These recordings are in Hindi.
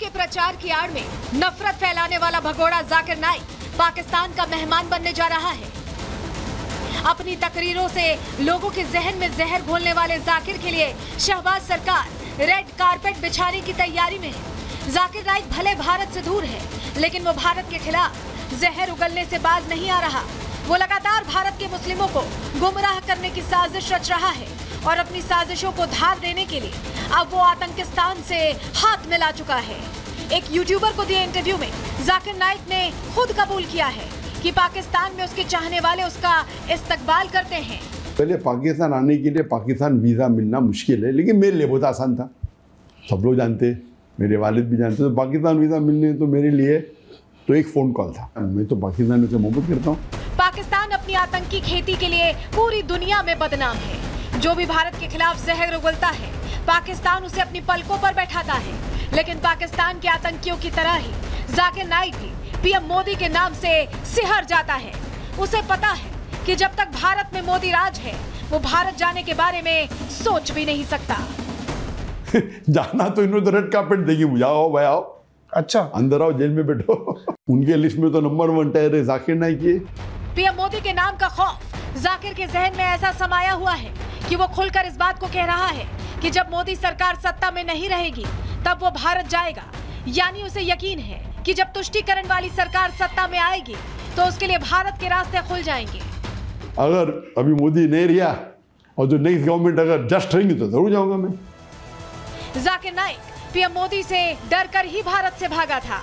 के प्रचार की आड़ में नफरत फैलाने वाला भगोड़ा जाकिर नाइक पाकिस्तान का मेहमान बनने जा रहा है। अपनी तकरीरों से लोगों के जहन में जहर घोलने वाले जाकिर के लिए शहबाज सरकार रेड कारपेट बिछाने की तैयारी में है। जाकिर नाइक भले भारत से दूर है, लेकिन वो भारत के खिलाफ जहर उगलने से बाज नहीं आ रहा। वो लगातार भारत के मुस्लिमों को गुमराह करने की साजिश रच रहा है और अपनी साजिशों को धार देने के लिए अब वो आतंकिस्तान से हाथ मिला चुका है। एक यूट्यूबर को दिए इंटरव्यू में जाकिर नाइक ने खुद कबूल किया है कि पाकिस्तान में उसके चाहने वाले उसका इस्तकबाल करते हैं। पहले पाकिस्तान आने के लिए पाकिस्तान वीज़ा मिलना मुश्किल है, लेकिन मेरे लिए बहुत आसान था। सब लोग जानते, मेरे वालिद भी जानते। तो पाकिस्तान वीज़ा मिलने तो मेरे लिए तो एक फ़ोन कॉल था। मैं तो पाकिस्तान से मोहब्बत करता हूँ। पाकिस्तान अपनी आतंकी खेती के लिए पूरी दुनिया में बदनाम है। जो भी भारत के खिलाफ जहर उगलता है, पाकिस्तान उसे अपनी पलकों पर बैठाता है। लेकिन पाकिस्तान के आतंकियों की तरह ही जाकिर नाइक भी पीएम मोदी के नाम से सिहर जाता है। उसे पता है कि जब तक भारत में मोदी राज है, वो भारत जाने के बारे में सोच भी नहीं सकता। जाना तो इन्होंने रेड कार्पेट देगी, मुझे आओ भाई आओ, अच्छा अंदर आओ, जेल में बैठो। उनके लिस्ट में तो नंबर 1 टायर है जाकिर नाइक की। पीएम मोदी के नाम का खौफ जाकिर के जहन में ऐसा समाया हुआ है कि वो खुलकर इस बात को कह रहा है कि जब मोदी सरकार सत्ता में नहीं रहेगी तब वो भारत जाएगा। यानी उसे यकीन है कि जब तुष्टीकरण वाली सरकार सत्ता में आएगी तो उसके लिए भारत के रास्ते खुल जाएंगे। अगर अभी मोदी नहीं रहा और जो नेक्स्ट गवर्नमेंट अगर जस्ट रहेंगी तो जरूर जाऊंगा मैं। जाकिर नाइक पीएम मोदी से डरकर ही भारत से भागा था।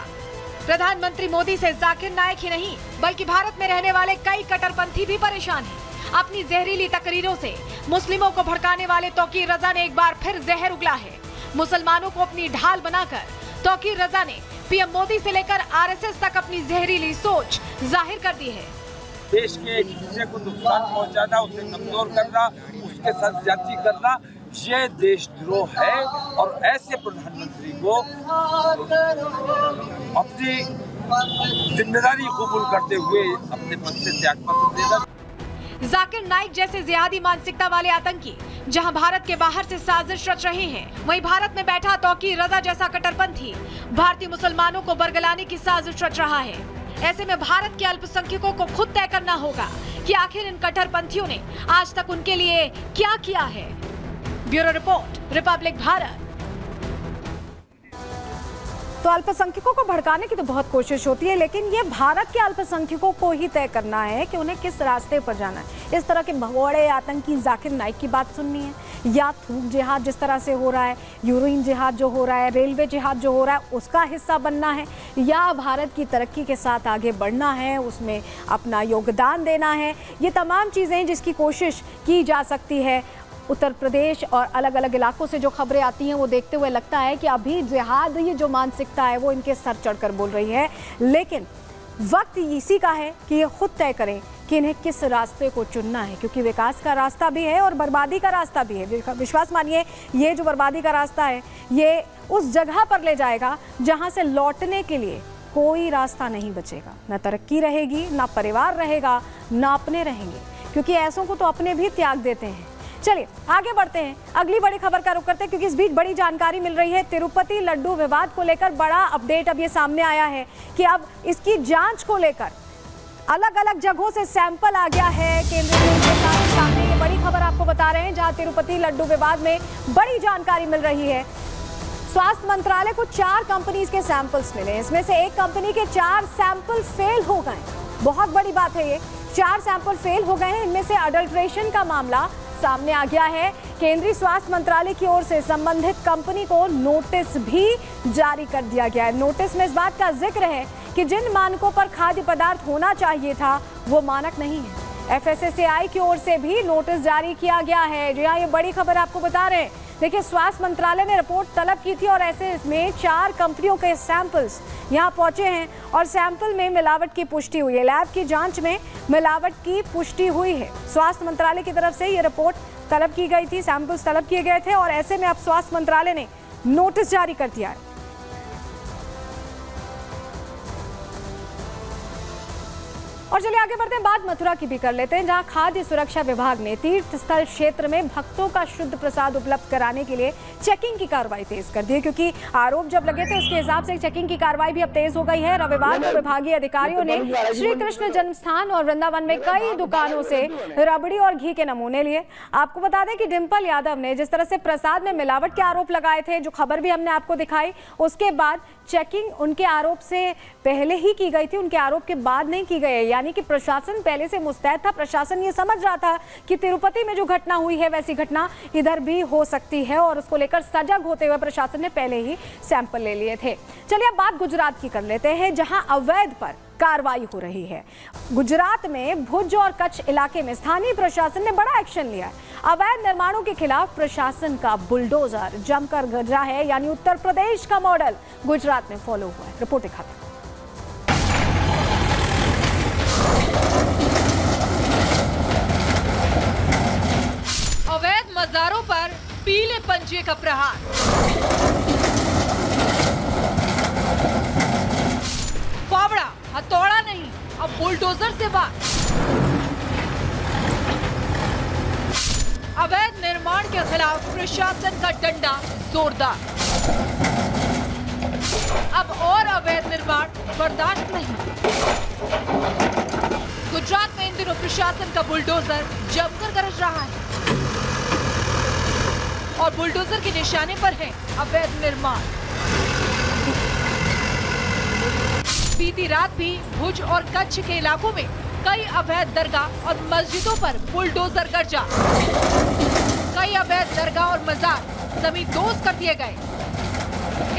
प्रधानमंत्री मोदी से जाकिर नाइक ही नहीं बल्कि भारत में रहने वाले कई कट्टरपंथी भी परेशान हैं। अपनी जहरीली तकरीरों से मुस्लिमों को भड़काने वाले तौकीर रजा ने एक बार फिर जहर उगला है। मुसलमानों को अपनी ढाल बनाकर तौकीर रजा ने पीएम मोदी से लेकर आरएसएस तक अपनी जहरीली सोच जाहिर कर दी है। देश के एक हिस्से को नुकसान पहुंचाना, उसे कमजोर करना, उसके साथ जाति करना, ये देशद्रोह है और ऐसे प्रधानमंत्री को अपनी जिम्मेदारी कबूल करते हुए अपने पद से त्यागपत्र देना। जाकिर नाइक जैसे जिहादी मानसिकता वाले आतंकी जहां भारत के बाहर से साजिश रच रहे हैं, वहीं भारत में बैठा तौकीर रजा जैसा कट्टरपंथी भारतीय मुसलमानों को बरगलाने की साजिश रच रहा है। ऐसे में भारत के अल्पसंख्यकों को खुद तय करना होगा कि आखिर इन कट्टरपंथियों ने आज तक उनके लिए क्या किया है। Bureau report, Republic Bharat. तो अल्पसंख्यकों को भड़काने की तो बहुत कोशिश होती है, लेकिन ये भारत के अल्पसंख्यकों को ही तय करना है कि उन्हें किस रास्ते पर जाना है। इस तरह के भगोड़े आतंकी जाकिर नाइक की बात सुननी है या थूक जिहाद जिस तरह से हो रहा है, यूरोइन जिहाद जो हो रहा है, रेलवे जिहाद जो हो रहा है, उसका हिस्सा बनना है या भारत की तरक्की के साथ आगे बढ़ना है, उसमें अपना योगदान देना है। ये तमाम चीज़ें जिसकी कोशिश की जा सकती है। उत्तर प्रदेश और अलग अलग इलाकों से जो खबरें आती हैं वो देखते हुए लगता है कि अभी जिहाद ये जो मानसिकता है वो इनके सर चढ़कर बोल रही है। लेकिन वक्त इसी का है कि ये खुद तय करें कि इन्हें किस रास्ते को चुनना है, क्योंकि विकास का रास्ता भी है और बर्बादी का रास्ता भी है। विश्वास मानिए, ये जो बर्बादी का रास्ता है ये उस जगह पर ले जाएगा जहाँ से लौटने के लिए कोई रास्ता नहीं बचेगा। ना तरक्की रहेगी, ना परिवार रहेगा, ना अपने रहेंगे, क्योंकि ऐसों को तो अपने भी त्याग देते हैं। चलिए आगे बढ़ते हैं, अगली बड़ी खबर का रुख करते हैं, क्योंकि इस बीच बड़ी जानकारी मिल रही है। तिरुपति लड्डू विवाद को लेकर बड़ा अपडेट अब ये सामने आया है कि अब इसकी जांच को लेकर अलग अलग जगहों से सैंपल आ गया है। केंद्रीय टीम के सामने ये बड़ी खबर आपको बता रहे हैं, जहां तिरुपति लड्डू विवाद में बड़ी जानकारी मिल रही है। स्वास्थ्य मंत्रालय को 4 कंपनीज के सैंपल्स मिले, इसमें से एक कंपनी के 4 सैंपल फेल हो गए। बहुत बड़ी बात है ये, 4 सैंपल फेल हो गए हैं। इनमें से अडल्ट्रेशन का मामला सामने आ गया है। केंद्रीय स्वास्थ्य मंत्रालय की ओर से संबंधित कंपनी को नोटिस भी जारी कर दिया गया है। नोटिस में इस बात का जिक्र है कि जिन मानकों पर खाद्य पदार्थ होना चाहिए था वो मानक नहीं है। FSSAI की ओर से भी नोटिस जारी किया गया है। जी हाँ, ये बड़ी खबर आपको बता रहे हैं। देखिए, स्वास्थ्य मंत्रालय ने रिपोर्ट तलब की थी और ऐसे इसमें 4 कंपनियों के सैंपल्स यहाँ पहुंचे हैं और सैंपल में मिलावट की पुष्टि हुई है। लैब की जांच में मिलावट की पुष्टि हुई है। स्वास्थ्य मंत्रालय की तरफ से ये रिपोर्ट तलब की गई थी, सैंपल्स तलब किए गए थे और ऐसे में अब स्वास्थ्य मंत्रालय ने नोटिस जारी कर दिया है। और चलिए आगे बढ़ते हैं, बात मथुरा की भी कर लेते हैं, जहां खाद्य सुरक्षा विभाग ने तीर्थ स्थल क्षेत्र में भक्तों का शुद्ध प्रसाद उपलब्ध कराने के लिए चेकिंग की कार्रवाई तेज कर दी है, क्योंकि आरोप जब लगे थे उसके हिसाब से चेकिंग की कार्रवाई भी अब तेज हो गई है। रविवार को विभागीय अधिकारियों ने श्री कृष्ण जन्मस्थान और वृंदावन में कई दुकानों से रबड़ी और घी के नमूने लिए। आपको बता दें कि डिंपल यादव ने जिस तरह से प्रसाद में मिलावट के आरोप लगाए थे, जो खबर भी हमने आपको दिखाई, उसके बाद चेकिंग उनके आरोप से पहले ही की गई थी, उनके आरोप के बाद नहीं की गई। यानी कि प्रशासन पहले से मुस्तैद था, प्रशासन ये समझ रहा था कि तिरुपति में जो घटना हुई है वैसी घटना इधर भी हो सकती है, और उसको लेकर सजग होते हुए प्रशासन ने पहले ही सैंपल ले लिए थे। चलिए अब बात गुजरात की कर लेते हैं, जहां अवैध पर कार्रवाई हो रही है। गुजरात में भुज और कच्छ इलाके में स्थानीय प्रशासन ने बड़ा एक्शन लिया है। अवैध निर्माणों के खिलाफ प्रशासन का बुलडोजर जमकर गरजा है, यानी उत्तर प्रदेश का मॉडल गुजरात में फॉलो हुआ है। रिपोर्ट दिखाते हैं। अवैध मज़ारों पर पीले पंजे का प्रहार, फावड़ा हथौड़ा नहीं, अब बुलडोजर से वार। अवैध निर्माण के खिलाफ प्रशासन का डंडा जोरदार। अब और अवैध निर्माण बर्दाश्त नहीं। गुजरात में इन दिनों प्रशासन का बुलडोजर जमकर गरज रहा है, और बुलडोजर के निशाने पर है अवैध निर्माण। बीती रात भी भुज और कच्छ के इलाकों में कई अवैध दरगाह और मस्जिदों पर बुलडोजर गरजा। कई अवैध दरगाह और मजार जमींदोज कर दिए गए।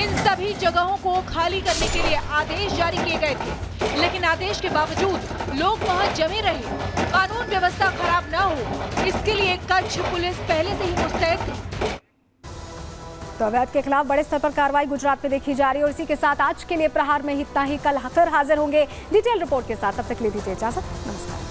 इन सभी जगहों को खाली करने के लिए आदेश जारी किए गए थे, लेकिन आदेश के बावजूद लोग वहां जमे रहे। कानून व्यवस्था खराब न हो, इसके लिए कच्छ पुलिस पहले से ही मुस्तैद थी। तो अवैध के खिलाफ बड़े स्तर पर कार्रवाई गुजरात में देखी जा रही है। और इसी के साथ आज के लिए प्रहार में इतना ही। कल फिर हाजिर होंगे डिटेल रिपोर्ट के साथ। तब तक के लिए दीजिए इजाजत। नमस्कार।